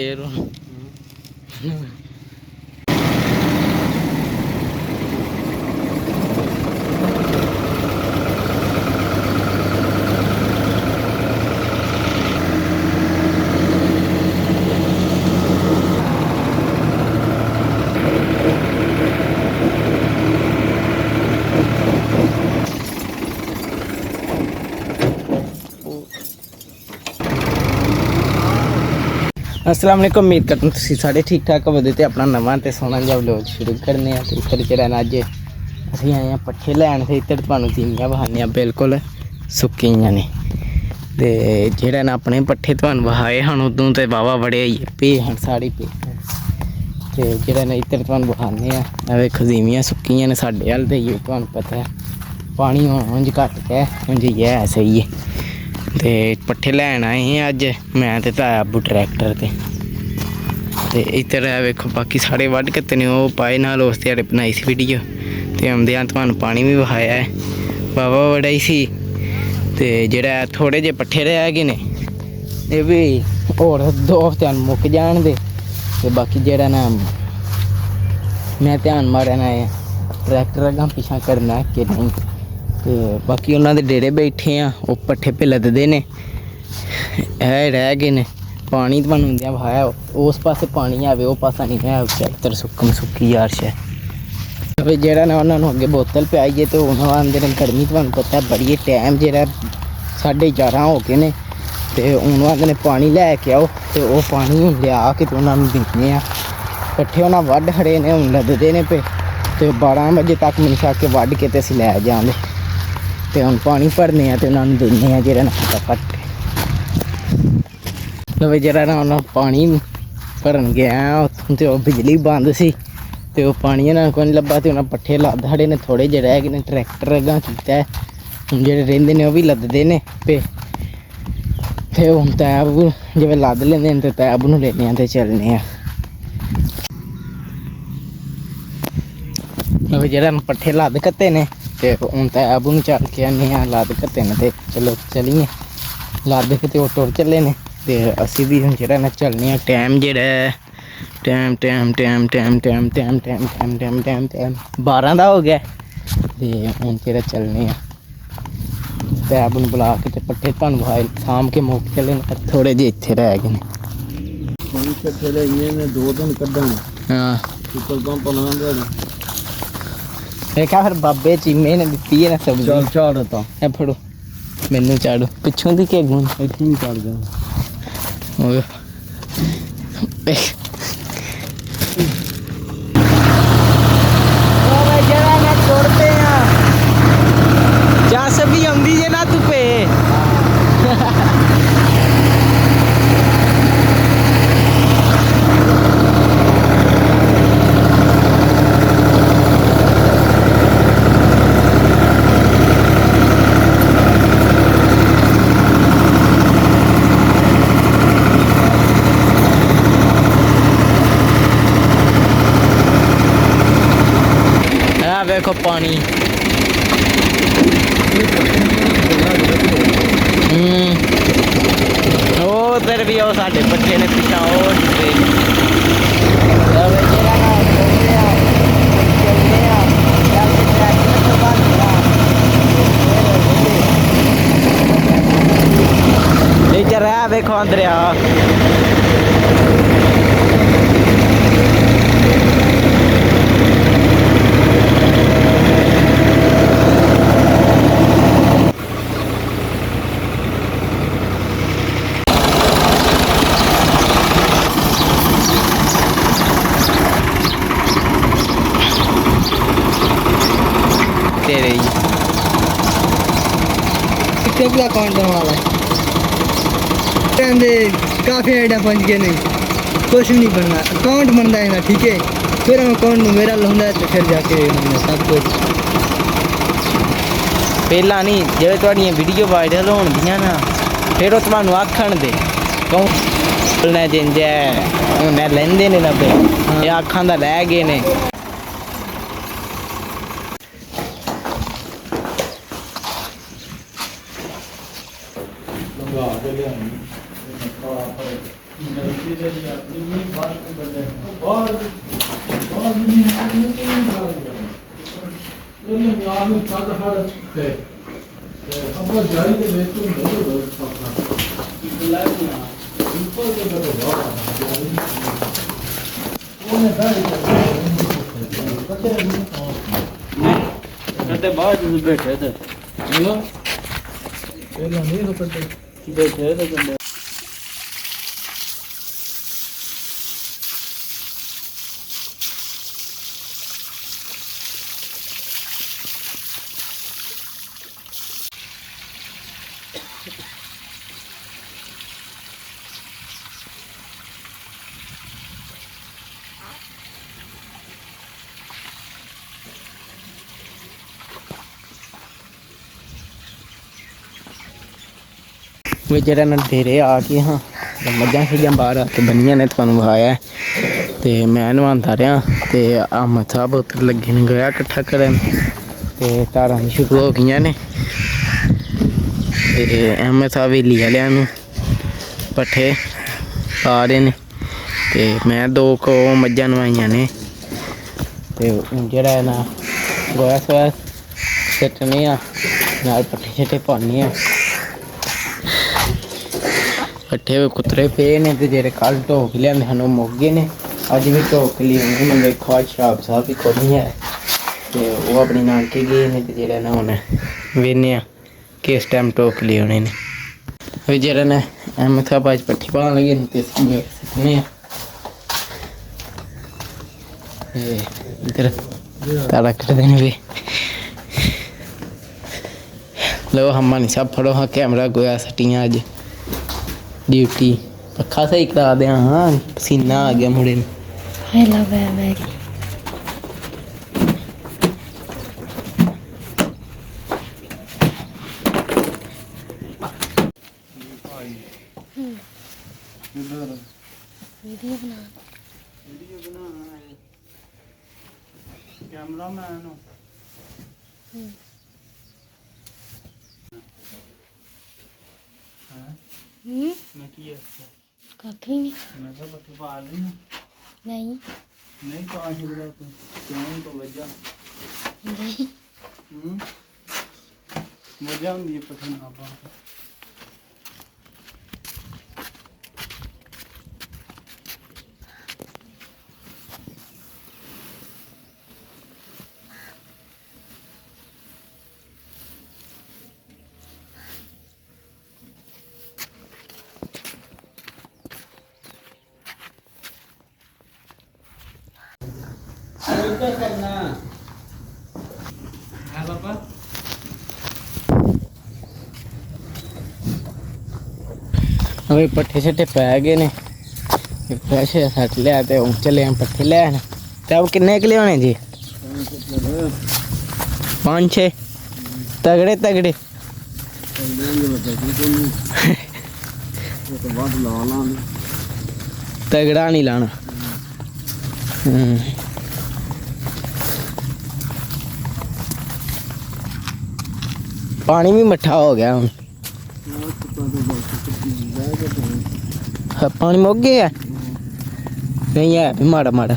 ਫੇਰ अस्सलाम वालेकुम। उम्मीद करता हूँ तुसीं सारे ठीक ठाक होवोगे ते अपना नवां ते सोहना जिहा व्लॉग शुरू करने आं। ते इत्तर जेह्ड़ा ना अज्ज असीं आए आं पट्ठे लैन ते इत्तर तुहानूं तीनियां बखाने आं बिल्कुल सुक्कियां ने। ते जेह्ड़ा ना अपने पट्ठे तुहानूं बखाए हन उदों ते वाहवा बड़े पे हन साढ़े पे ते जेह्ड़ा ना इत्तर तुहानूं बखाने आं वेखो ज़मीयां सुक्कियां ने साढ़े अल्ल ते तुहानूं पता है पानी उंज घट्ट गै उंज है सही है। ते पट्ठे लैन आए हैं अज्ज मैं ते ताया अब्बू ट्रैक्टर ते इधर है वेखो बाकी साढ़े वड्ढ कत्ते ने ओह् पाए नाल उस ध्याड़े बनाई सी वीडियो ते औंदेआं तुहानूं पानी भी बहाया है वाहवा बड़ाई सी। ते जेह्ड़ा थोड़े जे पट्ठे रह गए ने एह् बी होर 2 हफ्ते मुक्क जान दे ते बाकी जेह्ड़ा ना मैं ध्यान मारना है ट्रैक्टर अग्गां पिच्छां करना है कि नहीं। ते बाकी उन्हां दे डेरे बैठे आं ओह् पट्ठे पे लददे ने रह गए ने पानी तुहानूं इं'दा बहाया उस पासे पानी है ओह् पासा नहीं है इत्तर सुक्कम सुक्की यारश है। जेह्ड़ा ना उन्होंने अग्गें बोतल पियाई है तो हून आंदे ने गर्मी तुहानूं पता है बड़ी टाइम जेह्ड़ा 11:30 हो गए ने ते हून आंदे ने पानी लैके आओ ते ओह् पानी हून लिया के ते उन्होंने दिन्ने आं। पट्ठे उन्हें वड्ढ खड़े ने हून लददे ने पे ते 12 बजे तक मैनूं छा के वड्ढ के ते असीं लै जांदे ते हुण पानी भरने आं ते उन्होंने दिन्ने आं जेह्ड़ा ना फटाफट। तो जेह्ड़ा ना उन्होंने पानी भरन गया उत्थों ते ओह् बिजली बंद सी ते ओह् पानी उन्होंने कोई नहीं लब्भा ते उन्हें पट्ठे लद खड़े ने थोड़े जे रह गए ने ट्रैक्टर अग्गां कीता है हुण जेह्ड़े रहिंदे ने ओह् बी लददे ने पे ते हुण तैब जिवें लद लैंदे ने ते तैब नूं लैने आं ते चलने आं। जेह्ड़ा पट्ठे लद कत्ते ने ते हून तैब नूं चल के आने आं लद कत्ते ने ते चलो चलिए लद के ते ओह् टुर चले ने ते असीं भी हुण जेह्ड़ा ना चलने आं। टाइम जेह्ड़ा ऐ टाइम 12 दा हो गया ते हुण जेह्ड़ा चलने आं तैब नूं बुला के ते पट्ठे तुहानूं बखाए साम के मुक्क चले ने थोड़े जे इत्थे रह गए ने। हाँ देखा फिर बाबे चीमे ने दित्ती है ना सब्जी चल झाड़ ता ए फड़ो मैनू झाड़ो पिछों दी के अगों इत्थों ही झाड़ जा जस भी आंदी जे ना धुप्पे देखो पानी उधर भी आओ साढ़े पट्ठे ने पिछा इधर है देखो अंदर कितना अकाउंट बनवा वाला काफ़ी आइडिया बन गए नहीं कुछ नहीं बनना अकाउंट बनता है ना ठीक है फिर हम अकाउंट मेरा लाउंदा है तो फिर जाके सब कुछ पहला नहीं जो थोड़ियां वीडियो वायरल होंदियां ना फिर वो तुहानूं आखण दे बोलना जिंज उन्हें लेंदे ने ना पे आखां दा लै गए ने बाद बैठे थे बैठे थे वे जरा ना डेरे आके हाँ मझां शझां बाहर आके बनिया ने तुहानूं विखाया ते मैं नवांदा रहा ते अहमद साहब उत्तर लगे ने गया कट्ठा करन ते धारां शुरू हो गई ने ते अहमद साहब वेली आह्लिआं नूं पट्ठे पा रहे ने ते मैं 2 मझां नवाइयां ने ते जेह्ड़ा ना गोहा सोहा सट्टने आ नाल पट्ठे शट्ठे पान्ने आ पट्ठे कुतरे पे ने ते जेह्ड़े कल ढोक लिआंदे हन ओह् मुक्क गए ने अज्ज भी ढोक लेआने ने वेखो अज्ज शराब साहब भी कोई नहीं है ते ओह् अपने नानके गे ने ते जेह्ड़ा ना हून वेखने आं किस टाइम ढोक लेआने ने फिर जेह्ड़ा ना अहमद साहब अज्ज पट्ठे पान लगे ने ते सुट्टने आं इधर ताला कटदे ने वे लो हमानी साहब फड़ो हाँ कैमरा गोया सट्टियां अज्ज ड्यूटी पक्खा सही करा दें हाँ पसीना आ गया मुड़े में कैमरा मैन मैं किया काफी नहीं मैं तो पट्टे पा लेना नहीं नहीं पा सकता तू क्यों तो वजह नहीं वजह होंगी पट्टे ना पा करना है पापा अबे पट्ठे शट्ठे पै गए ने फ्रैश सट लिया ते हून चले पट्ठे लैन ते अब किन्ने के होने जी 5-6 तगड़े तगड़े तगड़ा नहीं लाना पानी भी मट्ठा हो गया हूँ पानी मुक गया नहीं है भी माड़ा माड़ा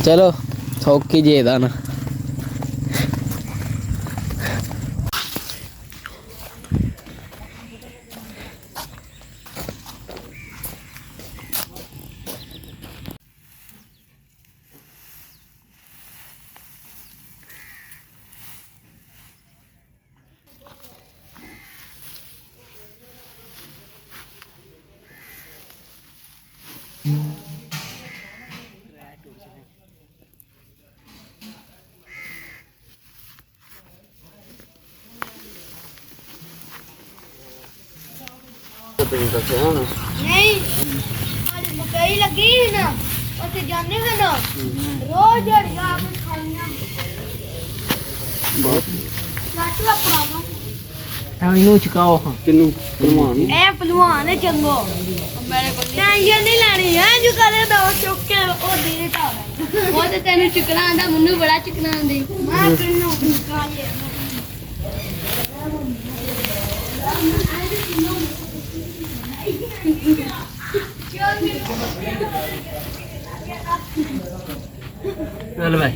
चलो सौखी जेदा ना नहीं आज मकई लगी है ना उसे जाने हैं ना रोज जड़िया आपने खानियां बहुत लाटू अपना इनू चुकाओ हाँ किनू पहलवान ए पहलवान है चंगो मेरे को टेंशन नहीं लेनी है जो करे दो चुक के ओ दे ता वो तो तेनु चुकना आंदा मन्नू बड़ा चुकना आंदी मैं किन्नू चुका ये चल भाई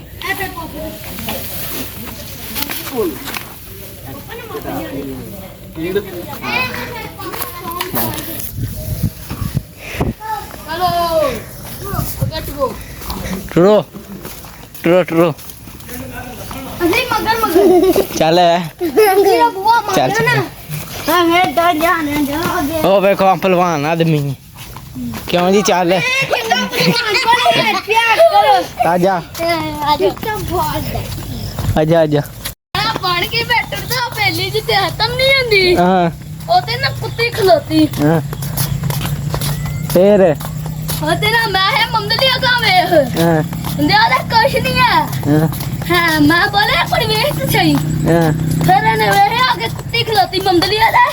चलो गेट गो टुरो टुरो टुरो अरे मगर चल मेरा बुआ चल मगर ना चल हां मैं डर जाने जा आगे ओ देखो पहलवान आदमी क्यों जी चल प्यार करो आजा आज तो बहुत आजा आजा बन के बैठर तो पहली जिते खत्म नहीं होंदी हाँ ओते ना कुत्ती खलोती हाँ फिर ओते ना मैं है मंगलिया का वेख हाँ ज्यादा कुछ नहीं है हाँ हाँ मैं बोले कोई वेख तो सही हाँ फिर ने वे आगे कुत्ती खलोती मंगलिया दा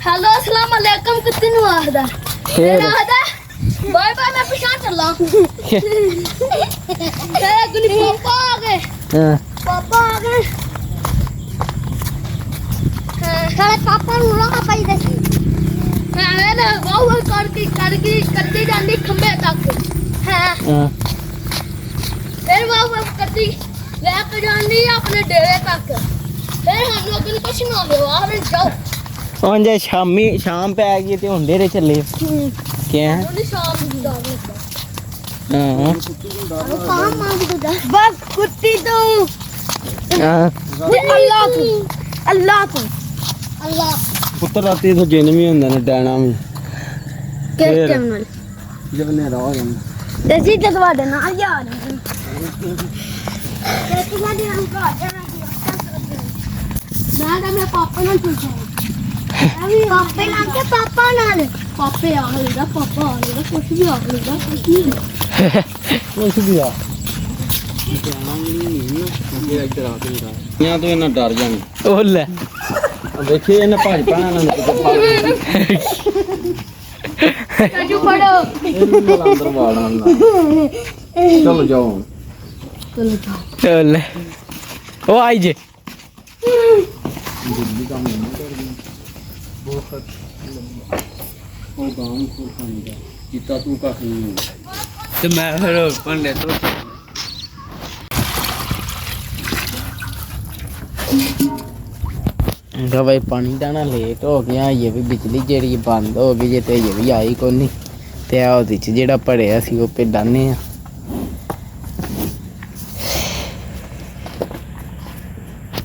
हेलो अस्सलाम वालेकुम कुत्ती नु आखदा फिर आखदा बाय बाय मैं पीछे चला तेरे गुनी पापा आ गए हाँ पापा आ गए सारे पापा नु लगा पाई दे मैं ना वो करती जांदी खंबे तक हां हाँ फिर वो करती लेके जांदी अपने डेरे तक फिर हम लोग कुछ ना ले आ जाओ ਹੁਣ ਜੇ ਸ਼ਾਮ ਪੈ ਗਈ ਤੇ ਹੁਣ ਡੇਰੇ ਚੱਲੇ ਕਿਆ ਉਹਨੇ ਸ਼ਾਮ ਨੂੰ ਦਾਵੇ ਹਾਂ काम मांग दो बस कुत्ती तो ਹਾਂ अल्लाह को ਪੁੱਤਰ ਰਾਤੀ ਤੋਂ ਜਿੰਨ ਵੀ ਹੁੰਦਾ ਨੇ ਡੈਣਾ ਵੀ किस फिर? टाइम नाल ਜਦ ਹਨੇਰਾ ਹੋ ਜਾਂਦਾ ते जी ते ਤੁਹਾਡੇ ਨਾਲ ਯਾਰ ਤੇ ਤੁਹਾਡੇ ਨਾਲ ਘਰ ਜਾਣਾ ਸੀ ਮੈਂ ਪਾਪਾ ਨਾਲ ਪੁੱਛਿਆ ਪਾਪੇ ਨਾਲ ਕੇ ਪਾਪਾ ਨਾਲ ਪਾਪੇ ਆ ਲੈਦਾ ਪਾਪਾ ਆ ਲੈਦਾ ਕੁਛ ਵੀ ਆ ਲੈਦਾ ਕੁਛ ਨਹੀਂ ਕੁਛ ਵੀ ਆ ਤੋਂ ਇਹਨਾਂ ਡਰ ਜਾਂਦੇ ਉਹ ਲੈ ਦੇਖੀ ਇਹਨੇ ਭੱਜ ਪਾਣਾ ਨਾ ਰਾਜੂ ਫੜੋ ਇਹਨੂੰ ਅੰਦਰ ਵਾੜਨਾ ਚਲੋ ਜਾਓ ਚਲੋ ਜਾਓ ਲੈ ਉਹ ਆਈ ਜੇ ਤੇ ਮੈਂ ਫਿਰ ਪੰਡੇ ਤੋਂ ਗਾ ਭਾਈ ਪਾਣੀ ਦਾ ਨਾ ਲੇਟ ਹੋ ਗਿਆ ਇਹ ਵੀ ਬਿਜਲੀ ਜਿਹੜੀ ਬੰਦ ਹੋ ਗਈ ਜੇ ਤੇ ਇਹ ਵੀ ਆਈ ਕੋਈ ਨਹੀਂ ਤੇ ਆ ਉਹਦੇ ਚ ਜਿਹੜਾ ਭੜਿਆ ਸੀ ਉਹ ਪੇ ਡਾਨੇ ਆ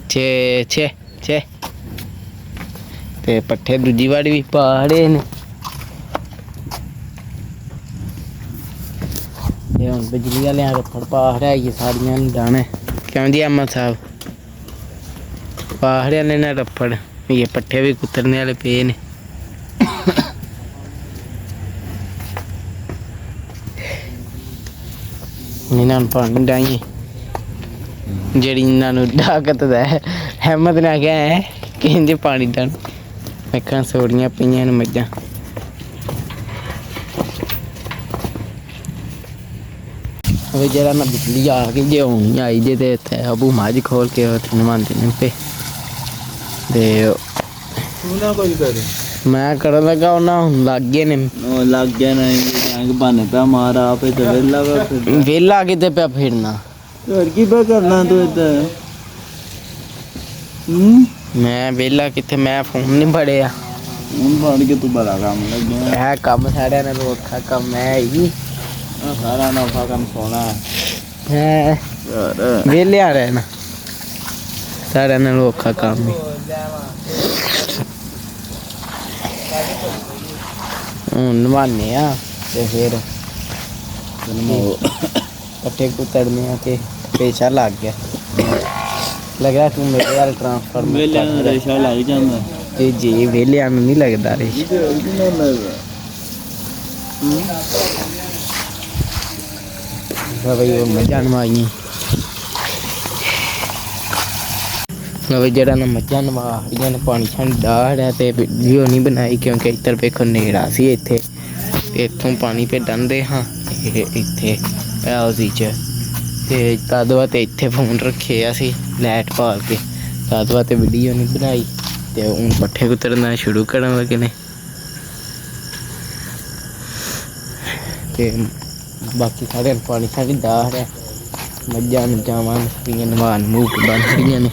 ਛੇ ਛੇ ਛੇ ਤੇ ਪੱਠੇ ਦੂਜੀ ਵਾਰ ਵੀ ਪਾੜੇ ਨੇ ਇਹ ਹੁਣ ਬਿਜਲੀ ਵਾਲਿਆਂ ਰਫੜ ਪਾ ਰਿਹਾ ਇਹ ਸਾਰੀਆਂ ਨੂੰ ਡਾਣੇ ਕਿਉਂ ਜੀ ਅਮਾ ਸਾਹਿਬ ਪਾ ਰਿਹਾ ਨੇ ਨਾ ਰਫੜ ਇਹ ਪੱਠੇ ਵੀ ਕੁੱਤਰਨੇ ਵਾਲੇ ਪਏ ਨੇ ਇਹਨਾਂ ਨੂੰ ਪਾਣੀ ਡਾਈਏ ਜਿਹੜੀ ਇਹਨਾਂ ਨੂੰ ਤਾਕਤ ਦਾ ਹਿੰਮਤ ਨਾ ਗਿਆ ਕਿ ਇੰਜ ਪਾਣੀ ਡਾਣ ਅੱਖਾਂ ਸੋੜੀਆਂ ਪਈਆਂ ਨੇ ਮੱਝਾਂ ਵੇ ਜਿਹੜਾ ਨਾ ਬਿਜਲੀ ਆ ਗਈ ਜੇ ਹੁਣ ਆਈ ਜੇ ਤੇ ਇੱਥੇ ਅਬੂ ਮਾਜ ਖੋਲ ਕੇ ਉੱਥੇ ਨਵਾਂਦੇ ਨੇ ਪੇ ਤੇ ਉਹਨਾਂ ਕੋਈ ਕਰੇ ਮੈਂ ਕਰਨ ਲੱਗਾ ਉਹਨਾਂ ਹੁਣ ਲੱਗ ਗਏ ਨੇ ਉਹ ਲੱਗ ਗਿਆ ਨਾ ਜੰਗ ਬਣ ਪਿਆ ਮਾਰਾ ਆਪੇ ਤੇ ਵੇਲਾ ਵਾ ਫਿਰ ਵੇਲਾ ਕਿਤੇ ਪਿਆ ਫਿਰਨਾ ਹੋਰ ਕੀ ਪਾ ਕਰਨਾ ਤੂੰ ਇੱਧਰ ਮੈਂ ਵੇਲਾ ਕਿੱਥੇ ਮੈਂ ਫੋਨ ਨਹੀਂ ਫੜਿਆ ਹੁਣ ਫੜ ਕੇ ਤੂੰ ਬੜਾ ਕੰਮ ਲੱਗਿਆ ਇਹ ਕੰਮ ਸਾਰਿਆਂ ਨੇ ਔਖਾ ਕੰਮ ਹੈ ਹੀ ਸਾਰਾ ਨਫਾ ਕੰਮ ਸੋਣਾ ਹੈ ਯਾਰ ਵੇਲਿਆ ਰਹਿਣਾ ਸਾਰਿਆਂ ਨੇ ਔਖਾ ਕੰਮ ਹੈ ਹੁਣ ਨਵਾਨੇ ਆ ਤੇ ਫਿਰ ਪੱਟੇ ਕੁੱਤੜਨੇ ਆ ਕੇ ਪੇਸ਼ਾ ਲੱਗ ਗਿਆ ਲੱਗ ਰਿਹਾ ਤੂੰ ਮੇਰੇ ਯਾਰ ਟ੍ਰਾਂਸਫਰ ਵੇਲੇ ਰੇਸ਼ਾ ਲੱਗ ਜਾਂਦਾ ਤੇ ਜੀ ਵੇਲਿਆਂ ਨੂੰ ਨਹੀਂ ਲੱਗਦਾ ਰੇ ਭਾਈ ਉਹ ਮੱਝਾਂ ਨਵਾਈ ਨਵੇਂ ਜਿਹੜਾ ਨਾ ਮੱਝਾਂ ਨਵਾ ਰਹੀਆਂ ਨੇ ਪਾਣੀ ਛੰਡ ਡਾੜਿਆ ਤੇ ਵੀਡੀਓ ਨਹੀਂ ਬਣਾਈ ਕਿਉਂਕਿ ਇੱਧਰ ਵੇਖੋ ਨੇੜਾ ਸੀ ਇੱਥੇ ਇੱਥੋਂ ਪਾਣੀ ਪੇ ਡੰਦੇ ਹਾਂ ਇੱਥੇ ਐਲਜੀ ਚ ਤੇ ਤਾਦਵਾ ਤੇ ਇੱਥੇ ਫੋਨ ਰੱਖੇ ਅਸੀਂ ਲਾਈਟ ਪਾ ਕੇ ਤਾਦਵਾ ਤੇ ਵੀਡੀਓ ਨਹੀਂ ਬਣਾਈ ਤੇ ਹੁਣ ਪੱਠੇ ਕੁਤਰਨਾ ਸ਼ੁਰੂ ਕਰਨ ਲੱਗੇ ਨੇ ਤੇ ਬਾਕੀ ਸਾਰਿਆਂ ਨੂੰ ਪਾਣੀ ਸਾਡੀ ਦਾਹ ਰਿਹਾ ਮੱਝਾਂ ਨੂੰ ਜਾਵਾਂ ਸਾਰੀਆਂ ਨਵਾਨ ਮੂੰਹ ਕੇ ਬੰਨ ਖੜੀਆਂ ਨੇ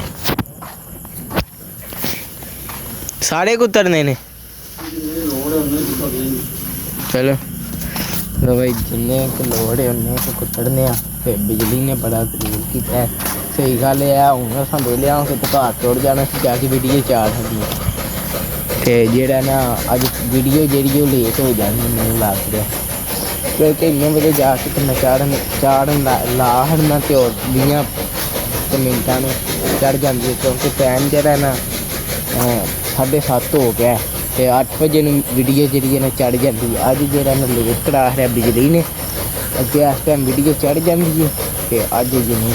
ਸਾਰੇ ਕੁੱਤਰਨੇ ਨੇ ਚਲੋ ਲੋ ਭਾਈ ਜਿੰਨੇ ਕੁ ਲੋੜ ਹੈ ਉਹਨੇ ਕੁ ਕੁੱਤਰਨੇ ਆ ਤੇ ਬਿਜਲੀ ਨੇ ਬੜਾ ਜ਼ਰੂਰ ਕੀਤਾ ਹੈ। ਸਹੀ ਗੱਲ ਹੈ ਹੁਣ ਅਸਾਂ ਵੇਲੇ ਆਉਂਗੇ ਤਾਂ ਘਰ ਤੋੜ ਜਾਣਾ ਸੀ ਜਾ ਕੇ ਵੀਡੀਓ ਚਾੜ ਸਕਦੀ ਤੇ ਜਿਹੜਾ ਨਾ ਅੱਜ ਵੀਡੀਓ ਜਿਹੜੀ ਉਹ ਲੇਟ ਹੋ ਜਾਣੀ ਮੈਨੂੰ ਲੱਗ ਰਿਹਾ ਕਿਉਂਕਿ ਇੰਨੇ ਵਜੇ ਜਾ ਕੇ ਤੇ ਮੈਂ ਚਾੜਨ ਲਾ ਹੜਨਾ ਤੇ ਹੋਰ 20 ਮਿੰਟਾਂ ਨੂੰ ਚੜ ਜਾਂਦੀ ਹੈ ਕਿਉਂਕਿ ਟਾਈਮ ਜਿਹੜਾ ਨਾ 7:30 ਹੋ ਗਿਆ ਤੇ 8 ਵਜੇ ਨੂੰ ਵੀਡੀਓ ਜਿਹੜੀ ਹੈ ਨਾ ਚੜ ਜਾਂਦੀ ਹੈ। ਅੱਜ ਜਿਹੜਾ ਨਾ ਲੇਟ ਕਰਾ ਰਿਹਾ ਬਿਜਲੀ ਨੇ ਅੱਗੇ ਇਸ ਟਾਈਮ ਵੀਡੀਓ ਚੜ ਜਾਂਦੀ ਹੈ ਤੇ ਅੱਜ ਜਿਵੇਂ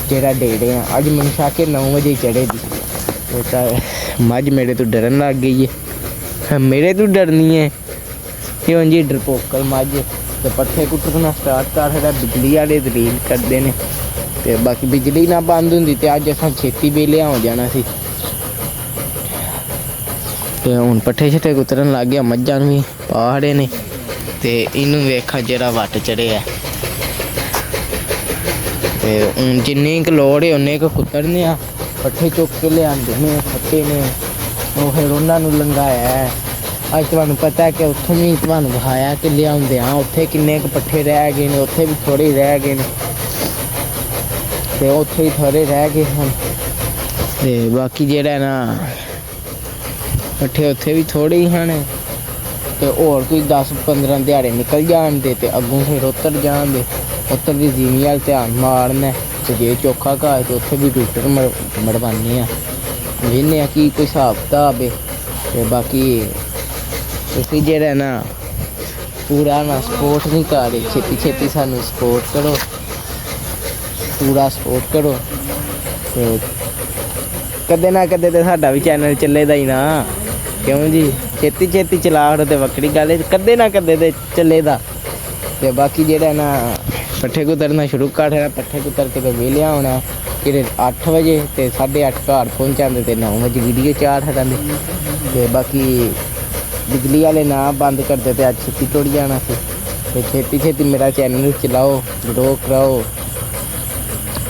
ਜਿਹੜਾ ਡੇਟ ਹੈ ਅੱਜ ਮੈਨੂੰ ਸ਼ਾਕੇ 9 ਵਜੇ ਚੜ੍ਹੇਗੀ ਉਹ ਤਾਂ ਮੱਝ ਮੇਰੇ ਤੋਂ ਡਰਨ ਲੱਗ ਗਈ ਹੈ ਮੇਰੇ ਤੋਂ ਡਰਨੀ ਹੈ ਇਹ ਉਂਝ ਡਰਪੋਕਲ ਮੱਝ ਤੇ ਪੱਠੇ ਕੁੱਟਣਾ ਸਟਾਰਟ ਕਰ ਰਿਹਾ ਬਿਜਲੀ ਵਾਲੇ ਦਲੀਲ ਕਰਦੇ ਨੇ ਤੇ ਬਾਕੀ ਬਿਜਲੀ ਨਾ ਬੰਦ ਹੁੰਦੀ ਤੇ ਅੱਜ ਅਸਾਂ ਛੇਤੀ ਵੇਲੇ ਹੋ ਜਾਣਾ ਸੀ ਤੇ ਹੁਣ ਪੱਠੇ ਛੱਟੇ ਕੁਤਰਨ ਲੱਗ ਗਿਆ ਮੱਝਾਂ ਨੂੰ ਵੀ ਪਾੜੇ ਨੇ ਤੇ ਇਹਨੂੰ ਵੇਖਾਂ ਜਿਹੜਾ ਵੱਟ ਚੜਿਆ ਤੇ ਹੁਣ ਜਿੰਨੀ ਕੁ ਲੋੜ ਹੈ ਉਨੇ ਕੁ ਕੁਤਰਨੇ ਆ ਪੱਠੇ ਚੁੱਕ ਕੇ ਲਿਆਂਦੇ ਨੇ ਫੱਟੇ ਨੇ ਉਹ ਫਿਰ ਉਹਨਾਂ ਨੂੰ ਲੰਘਾਇਆ ਅੱਜ ਤੁਹਾਨੂੰ ਪਤਾ ਕਿ ਉੱਥੋਂ ਵੀ ਤੁਹਾਨੂੰ ਵਿਖਾਇਆ ਕਿ ਲਿਆਉਂਦੇ ਆ ਉੱਥੇ ਕਿੰਨੇ ਕੁ ਪੱਠੇ ਰਹਿ ਗਏ ਨੇ ਉੱਥੇ ਵੀ ਥੋੜ੍ਹੇ ਰਹਿ ਗਏ ਨੇ ਤੇ ਉੱਥੇ ਹੀ ਥੋੜ੍ਹੇ ਰਹਿ ਗਏ ਹਨ ਤੇ ਬਾਕੀ ਜਿਹੜਾ ਨਾ ਪੱਠੇ ਉੱਥੇ ਵੀ ਥੋੜ੍ਹੇ ਹੀ ਹਨ ਤੇ ਹੋਰ ਕੋਈ 10-15 ਦਿਹਾੜੇ ਨਿਕਲ ਜਾਣ ਦੇ ਤੇ ਅੱਗੋਂ ਫਿਰ ਉੱਤਰ ਜਾਣ ਦੇ ਉੱਤਰ ਦੀ ਜ਼ਮੀਨ ਵੱਲ ਧਿਆਨ ਮਾਰਨਾ ਤੇ ਜੇ ਚੋਖਾ ਘਾਹ ਤੇ ਉੱਥੇ ਵੀ ਟੂਟਰ ਮੜਵਾਉਂਦੇ ਆ ਵੇਖਦੇ ਆ ਕੀ ਕੋਈ ਹਿਸਾਬ ਕਿਤਾਬ ਹੈ ਤੇ ਬਾਕੀ ਤੁਸੀਂ ਜਿਹੜਾ ਨਾ ਪੂਰਾ ਨਾ ਸਪੋਰਟ ਨਹੀਂ ਕਰ ਰਹੇ ਛੇਤੀ ਸਾਨੂੰ ਸਪੋਰਟ ਕਰੋ ਪੂਰਾ ਸਪੋਰਟ ਕਰੋ ਤੇ ਕਦੇ ਨਾ ਕਦੇ ਤੇ ਸਾਡਾ ਵੀ ਚੈਨਲ ਚੱਲੇਦਾ ਹੀ ਨਾ ਕਿਉਂ ਜੀ ਛੇਤੀ ਚਲਾ ਹੜੋ ਤੇ ਵੱਖਰੀ ਗੱਲ ਹੈ ਕਦੇ ਨਾ ਕਦੇ ਤੇ ਚੱਲੇਦਾ ਤੇ ਬਾਕੀ ਜਿਹੜਾ ਨਾ ਪੱਠੇ ਕੁਤਰਨਾ ਸ਼ੁਰੂ ਕਰ ਰਿਹਾ ਪੱਠੇ ਕੁਤਰ ਕੇ ਤੇ ਵਿਹਲਿਆ ਹੋਣਾ ਕਿਤੇ 8 ਵਜੇ ਤੇ 8:30 ਘਰ ਪਹੁੰਚ ਜਾਂਦੇ ਤੇ 9 ਵਜੇ ਵੀਡੀਓ ਚਾੜ ਹਟਾਂਦੇ ਤੇ ਬਾਕੀ ਬਿਜਲੀ ਵਾਲੇ ਨਾ ਬੰਦ ਕਰਦੇ ਤੇ ਅੱਜ ਛੇਤੀ ਟੁੱਟ ਜਾਣਾ ਸੀ ਤੇ ਛੇਤੀ ਮੇਰਾ ਚੈਨਲ ਚਲਾਓ ਗਰੋ ਕਰਾਓ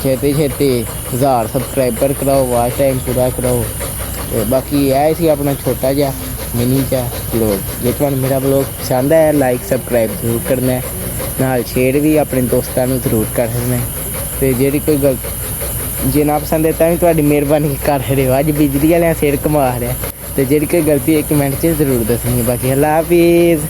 ਛੇਤੀ 1000 ਸਬਸਕ੍ਰਾਈਬਰ ਕਰਾਓ ਵਾਚ ਟਾਈਮ ਪੂਰਾ ਕਰਾਓ ਤੇ ਬਾਕੀ ਇਹ ਸੀ ਆਪਣਾ ਛੋਟਾ ਜਿਹਾ ਮਿਨੀ ਜਿਹਾ ਵਲੋਗ ਜੇ ਤੁਹਾਨੂੰ ਮੇਰਾ ਵਲੋਗ ਪਸੰਦ ਆਇਆ ਲਾਈਕ ਸਬਸਕ੍ਰਾਈਬ ਜ਼ਰੂਰ ਕਰਨਾ ਨਾਲ ਸ਼ੇਅਰ ਵੀ ਆਪਣੇ ਦੋਸਤਾਂ ਨੂੰ ਜ਼ਰੂਰ ਕਰਨਾ ਤੇ ਜਿਹੜੀ ਕੋਈ ਗੱਲ ਜੇ ਨਾ ਪਸੰਦ ਹੈ ਤਾਂ ਵੀ ਤੁਹਾਡੀ ਮਿਹਰਬਾਨੀ ਕਰ ਰਹੇ ਹੋ ਅੱਜ ਬਿਜਲੀ ਵਾਲਿਆਂ ਸਿਰ ਘੁਮਾ ਰਿਹਾ ਤੇ ਜਿਹੜੀ ਕੋਈ ਗਲਤੀ ਹੈ ਕਮੈਂਟ 'ਚ ਜ਼ਰੂਰ ਦੱਸਣੀ ਬਾਕੀ ਅੱਲਾ ਹਾਫਿਜ਼।